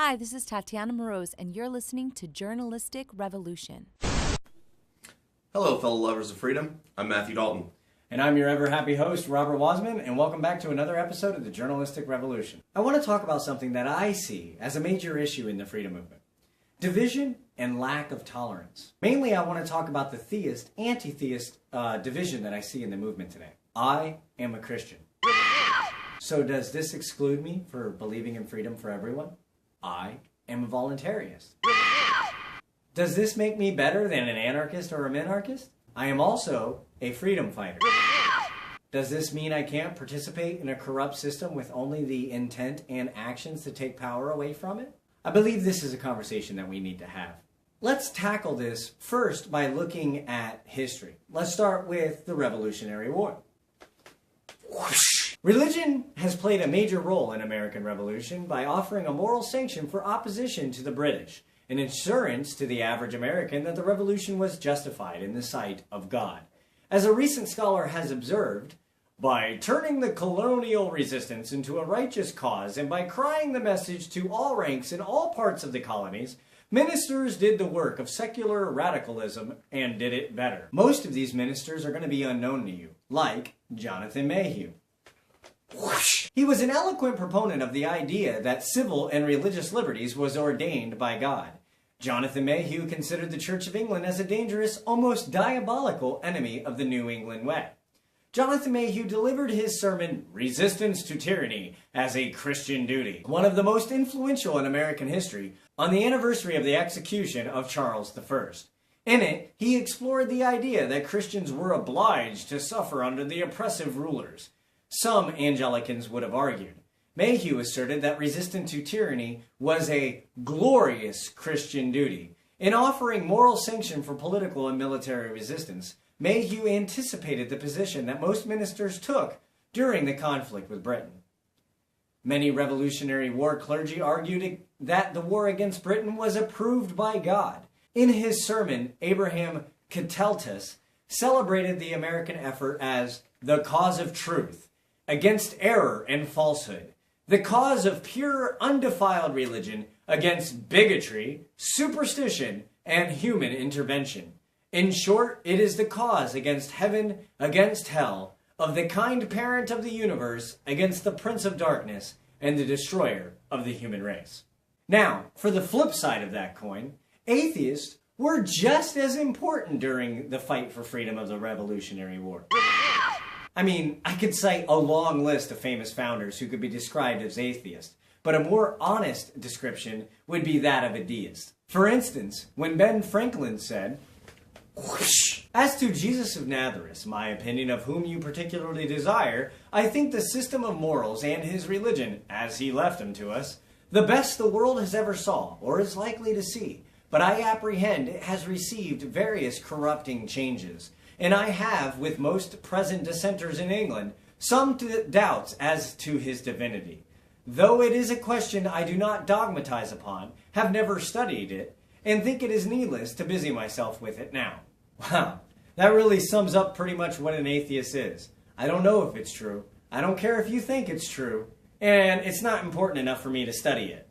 Hi, this is Tatiana Moroz, and you're listening to Journalistic Revolution. Hello, fellow lovers of freedom. I'm Matthew Dalton. And I'm your ever-happy host, Robert Wasmund, and welcome back to another episode of the Journalistic Revolution. I want to talk about something that I see as a major issue in the freedom movement. Division and lack of tolerance. Mainly, I want to talk about the theist, anti-theist division that I see in the movement today. I am a Christian. So does this exclude me for believing in freedom for everyone? I am a voluntarist. Does this make me better than an anarchist or a minarchist? I am also a freedom fighter. Does this mean I can't participate in a corrupt system with only the intent and actions to take power away from it? I believe this is a conversation that we need to have. Let's tackle this first by looking at history. Let's start with the Revolutionary War. Religion has played a major role in American Revolution by offering a moral sanction for opposition to the British, an assurance to the average American that the revolution was justified in the sight of God. As a recent scholar has observed, by turning the colonial resistance into a righteous cause and by crying the message to all ranks in all parts of the colonies, ministers did the work of secular radicalism and did it better. Most of these ministers are going to be unknown to you, like Jonathan Mayhew. He was an eloquent proponent of the idea that civil and religious liberties was ordained by God. Jonathan Mayhew considered the Church of England as a dangerous, almost diabolical enemy of the New England way. Jonathan Mayhew delivered his sermon, Resistance to Tyranny, as a Christian Duty, one of the most influential in American history, on the anniversary of the execution of Charles I. In it, he explored the idea that Christians were obliged to suffer under the oppressive rulers. Some Anglicans would have argued. Mayhew asserted that resistance to tyranny was a glorious Christian duty. In offering moral sanction for political and military resistance, Mayhew anticipated the position that most ministers took during the conflict with Britain. Many Revolutionary War clergy argued that the war against Britain was approved by God. In his sermon, Abraham Cateltus celebrated the American effort as the cause of truth, against error and falsehood, the cause of pure, undefiled religion against bigotry, superstition, and human intervention. In short, it is the cause against heaven, against hell, of the kind parent of the universe, against the prince of darkness, and the destroyer of the human race. Now, for the flip side of that coin, atheists were just as important during the fight for freedom of the Revolutionary War. I mean, I could cite a long list of famous founders who could be described as atheists, but a more honest description would be that of a deist. For instance, when Ben Franklin said, "As to Jesus of Nazareth, my opinion of whom you particularly desire, I think the system of morals and his religion, as he left them to us, the best the world has ever saw, or is likely to see, but I apprehend it has received various corrupting changes. And I have, with most present dissenters in England, some doubts as to his divinity. Though it is a question I do not dogmatize upon, have never studied it, and think it is needless to busy myself with it now." Wow, that really sums up pretty much what an atheist is. I don't know if it's true. I don't care if you think it's true. And it's not important enough for me to study it.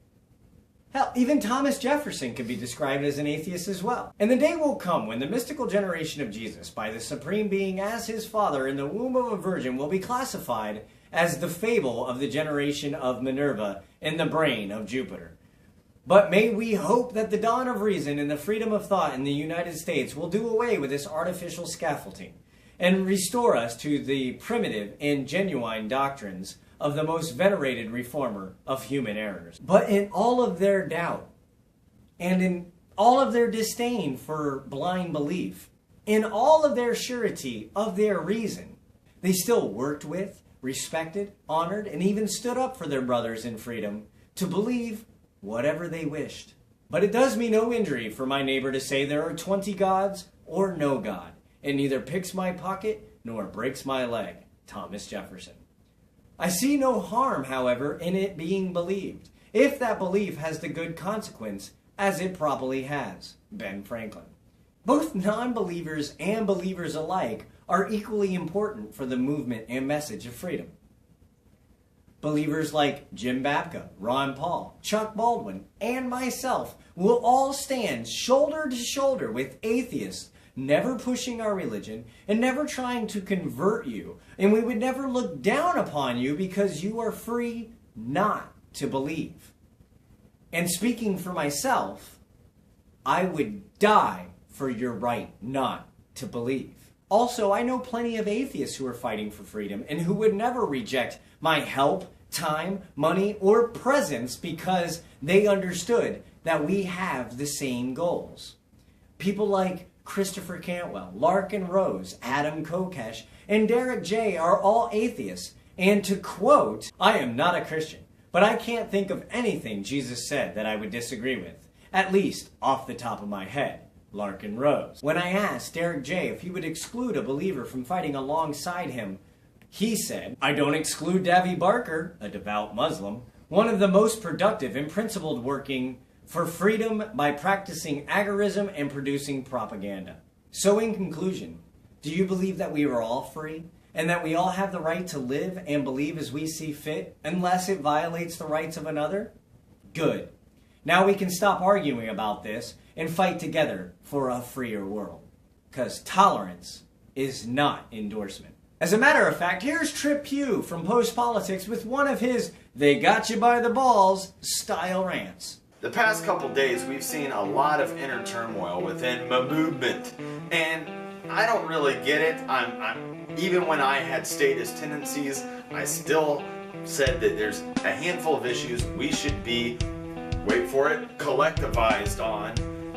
Hell, even Thomas Jefferson could be described as an atheist as well. And the day will come when the mystical generation of Jesus, by the Supreme Being as his Father in the womb of a virgin, will be classified as the fable of the generation of Minerva in the brain of Jupiter. But may we hope that the dawn of reason and the freedom of thought in the United States will do away with this artificial scaffolding and restore us to the primitive and genuine doctrines of the most venerated reformer of human errors. But in all of their doubt, and in all of their disdain for blind belief, in all of their surety of their reason, they still worked with, respected, honored, and even stood up for their brothers in freedom to believe whatever they wished. But it does me no injury for my neighbor to say there are 20 gods or no God. It neither picks my pocket nor breaks my leg. Thomas Jefferson. I see no harm, however, in it being believed, if that belief has the good consequence, as it probably has. Ben Franklin. Both non-believers and believers alike are equally important for the movement and message of freedom. Believers like Jim Babka, Ron Paul, Chuck Baldwin, and myself will all stand shoulder to shoulder with atheists, never pushing our religion and never trying to convert you. And we would never look down upon you because you are free not to believe. And speaking for myself, I would die for your right not to believe. Also, I know plenty of atheists who are fighting for freedom and who would never reject my help, time, money, or presence because they understood that we have the same goals. People like Christopher Cantwell, Larkin Rose, Adam Kokesh, and Derek J. are all atheists. And to quote, "I am not a Christian, but I can't think of anything Jesus said that I would disagree with, at least off the top of my head." Larkin Rose. When I asked Derek J. if he would exclude a believer from fighting alongside him, he said, "I don't exclude Davy Barker, a devout Muslim, one of the most productive and principled working for freedom by practicing agorism and producing propaganda." So in conclusion, do you believe that we are all free and that we all have the right to live and believe as we see fit unless it violates the rights of another? Good. Now we can stop arguing about this and fight together for a freer world. Because tolerance is not endorsement. As a matter of fact, here's Trip Pugh from Post Politics with one of his "they got you by the balls" style rants. The past couple days, we've seen a lot of inner turmoil within my movement, and I don't really get it. Even when I had statist tendencies, I still said that there's a handful of issues we should be, wait for it, collectivized on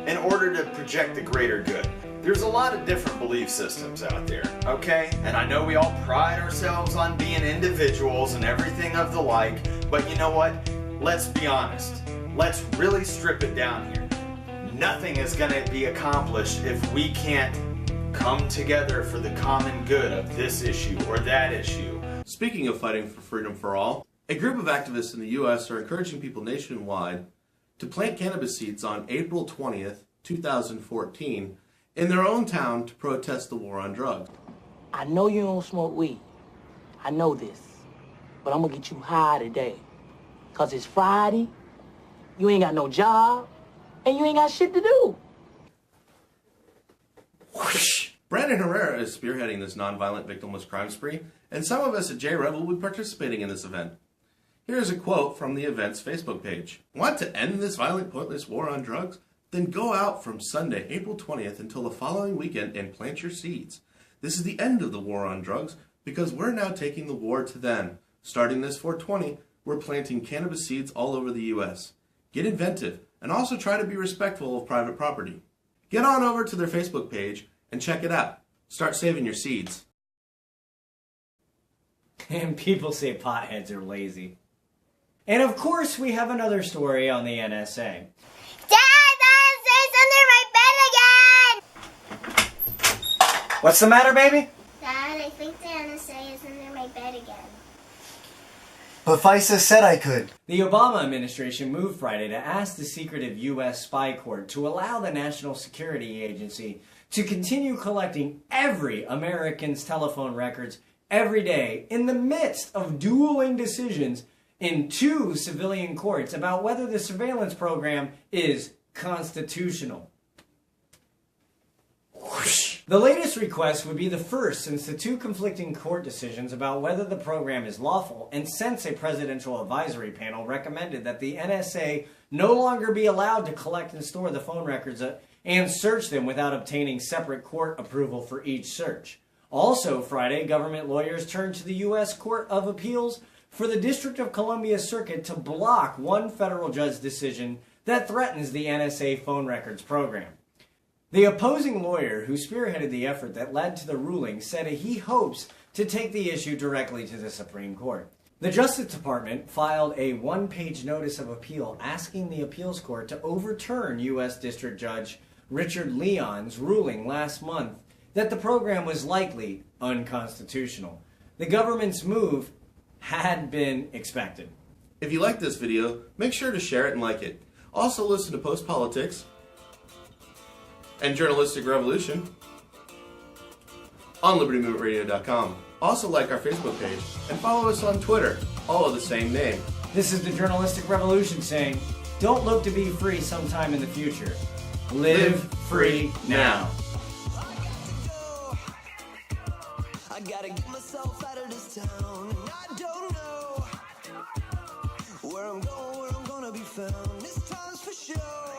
in order to project the greater good. There's a lot of different belief systems out there, okay? And I know we all pride ourselves on being individuals and everything of the like, but you know what? Let's be honest. Let's really strip it down here. Nothing is going to be accomplished if we can't come together for the common good of this issue or that issue. Speaking of fighting for freedom for all, a group of activists in the U.S. are encouraging people nationwide to plant cannabis seeds on April 20th, 2014, in their own town to protest the war on drugs. I know you don't smoke weed. I know this. But I'm gonna get you high today. 'Cause it's Friday, you ain't got no job, and you ain't got shit to do. Whoosh! Brandon Herrera is spearheading this nonviolent victimless crime spree, and some of us at JRev will be participating in this event. Here's a quote from the event's Facebook page. Want to end this violent, pointless war on drugs? Then go out from Sunday, April 20th until the following weekend and plant your seeds. This is the end of the war on drugs because we're now taking the war to them. Starting this 420, we're planting cannabis seeds all over the U.S. Get inventive and also try to be respectful of private property. Get on over to their Facebook page and check it out. Start saving your seeds. And people say potheads are lazy. And of course, we have another story on the NSA. Dad, the NSA's under my bed again! What's the matter, baby? Dad, I think the NSA is under my bed again. But FISA said I could. The Obama administration moved Friday to ask the secretive U.S. spy court to allow the National Security Agency to continue collecting every American's telephone records every day in the midst of dueling decisions in two civilian courts about whether the surveillance program is constitutional. Whoosh. The latest request would be the first since the two conflicting court decisions about whether the program is lawful, and since a presidential advisory panel recommended that the NSA no longer be allowed to collect and store the phone records and search them without obtaining separate court approval for each search. Also Friday, government lawyers turned to the U.S. Court of Appeals for the District of Columbia Circuit to block one federal judge's decision that threatens the NSA phone records program. The opposing lawyer who spearheaded the effort that led to the ruling said he hopes to take the issue directly to the Supreme Court. The Justice Department filed a one-page notice of appeal asking the appeals court to overturn U.S. District Judge Richard Leon's ruling last month that the program was likely unconstitutional. The government's move had been expected. If you like this video, make sure to share it and like it. Also listen to Post Politics and Journalistic Revolution on LibertyMovementRadio.com. Also like our Facebook page and follow us on Twitter all of the same name. This is the journalistic revolution saying, don't look to be free sometime in the future. Live free now. I gotta get myself out of this town, and I don't know where I'm going, where I'm gonna be found. This time's for sure.